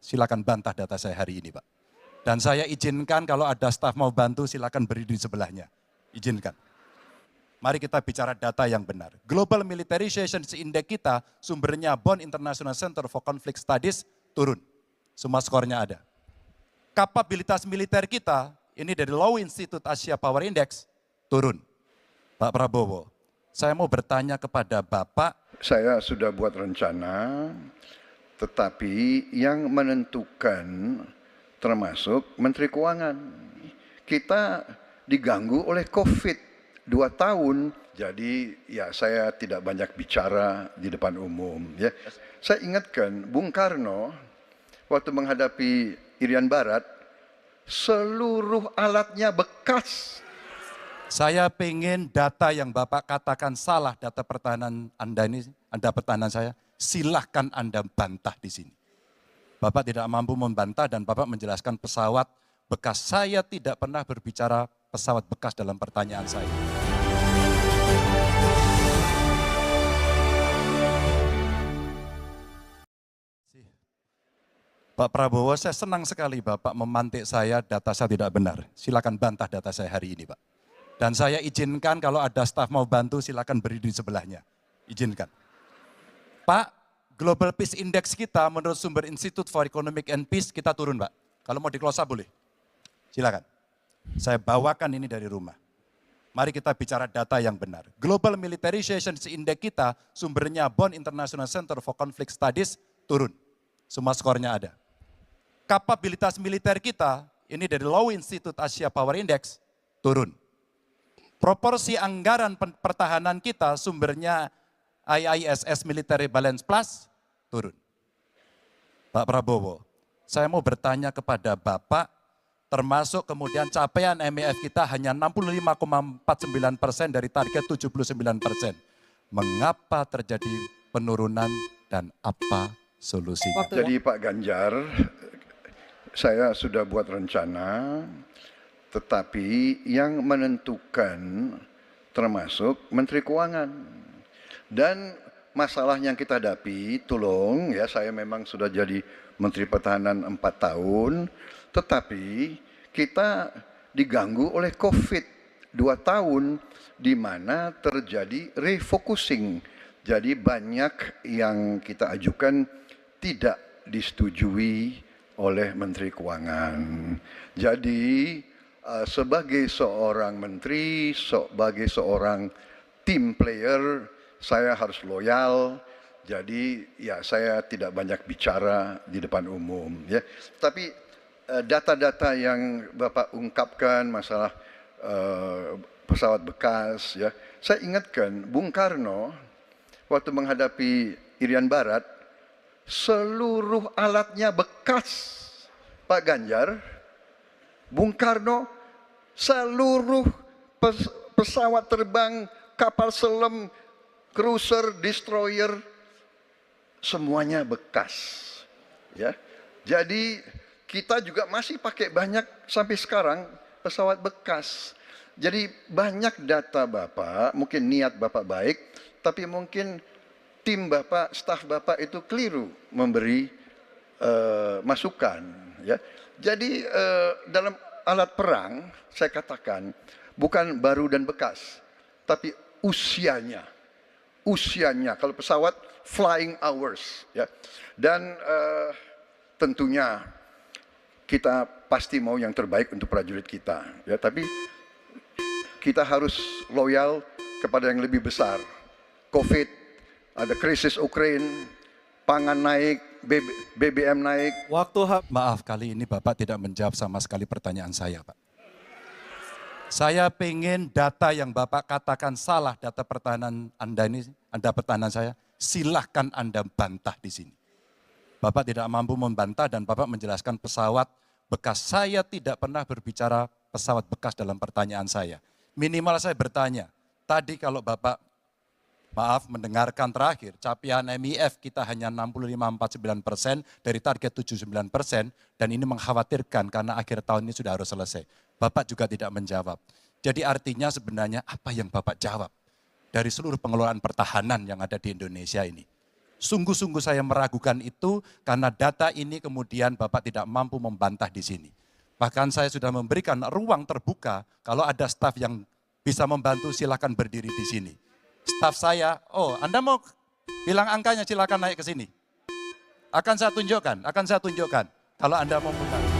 Silakan bantah data saya hari ini, Pak. Dan saya izinkan kalau ada staf mau bantu, silakan berdiri di sebelahnya. Izinkan. Mari kita bicara data yang benar. Global Militarization Index kita, sumbernya Bonn International Center for Conflict Studies, turun. Semua skornya ada. Kapabilitas militer kita, ini dari Law Institute Asia Power Index, turun. Pak Prabowo, saya mau bertanya kepada Bapak. Saya sudah buat rencana, tetapi yang menentukan termasuk Menteri Keuangan. Kita diganggu oleh COVID 2 tahun, jadi ya saya tidak banyak bicara di depan umum. Ya. Saya ingatkan Bung Karno waktu menghadapi Irian Barat, seluruh alatnya bekas. Saya pengen data yang Bapak katakan salah, data pertahanan Anda ini, Anda pertahanan saya, silahkan Anda bantah di sini. Bapak tidak mampu membantah dan Bapak menjelaskan pesawat bekas. Saya tidak pernah berbicara pesawat bekas dalam pertanyaan saya. Pak Prabowo, saya senang sekali Bapak memantik saya, data saya tidak benar. Silakan bantah data saya hari ini, Pak. Dan saya izinkan kalau ada staf mau bantu, silakan berdiri di sebelahnya. Izinkan. Pak, Global Peace Index kita menurut sumber Institute for Economic and Peace kita turun, Pak. Kalau mau diklosa boleh. Silakan. Saya bawakan ini dari rumah. Mari kita bicara data yang benar. Global Militarization Index kita, sumbernya Bonn International Center for Conflict Studies, turun. Semua skornya ada. Kapabilitas militer kita, ini dari Law Institute Asia Power Index, turun. Proporsi anggaran pertahanan kita, sumbernya IISS Military Balance Plus, turun. Pak Prabowo, saya mau bertanya kepada Bapak, termasuk kemudian capaian MEF kita hanya 65,49% dari target 79%. Mengapa terjadi penurunan dan apa solusinya? Jadi Pak Ganjar, saya sudah buat rencana, tetapi yang menentukan termasuk Menteri Keuangan. Dan masalah yang kita hadapi, tolong ya, saya memang sudah jadi Menteri Pertahanan 4 tahun, tetapi kita diganggu oleh COVID 2 tahun, di mana terjadi refocusing. Jadi banyak yang kita ajukan tidak disetujui oleh Menteri Keuangan. Jadi sebagai seorang menteri, sebagai seorang team player, saya harus loyal. Jadi ya saya tidak banyak bicara di depan umum. Ya. Tapi data-data yang Bapak ungkapkan masalah pesawat bekas, ya, saya ingatkan Bung Karno waktu menghadapi Irian Barat, seluruh alatnya bekas. Pak Ganjar, Bung Karno, seluruh pesawat terbang, kapal selam, cruiser, destroyer, semuanya bekas. Ya, jadi kita juga masih pakai banyak sampai sekarang pesawat bekas. Jadi banyak data Bapak, mungkin niat Bapak baik, tapi mungkin tim Bapak, staf Bapak itu keliru memberi masukan. Ya. Jadi dalam alat perang, saya katakan, bukan baru dan bekas, tapi usianya. Usianya, kalau pesawat flying hours. Ya. Dan tentunya kita pasti mau yang terbaik untuk prajurit kita. Ya. Tapi kita harus loyal kepada yang lebih besar. COVID, ada krisis Ukraina, pangan naik, BBM naik. Maaf, kali ini Bapak tidak menjawab sama sekali pertanyaan saya, Pak. Saya pengen data yang Bapak katakan salah, data pertahanan Anda ini, Anda pertahanan saya, silahkan Anda bantah di sini. Bapak tidak mampu membantah dan Bapak menjelaskan pesawat bekas. Saya tidak pernah berbicara pesawat bekas dalam pertanyaan saya. Minimal saya bertanya, tadi kalau Bapak maaf mendengarkan terakhir, capaian MEF kita hanya 65,49% dari target 79% dan ini mengkhawatirkan karena akhir tahun ini sudah harus selesai. Bapak juga tidak menjawab. Jadi artinya sebenarnya apa yang Bapak jawab dari seluruh pengelolaan pertahanan yang ada di Indonesia ini? Sungguh-sungguh saya meragukan itu karena data ini kemudian Bapak tidak mampu membantah di sini. Bahkan saya sudah memberikan ruang terbuka, kalau ada staf yang bisa membantu silakan berdiri di sini. Staf saya, oh Anda mau bilang angkanya silakan naik ke sini. Akan saya tunjukkan kalau Anda mau buka.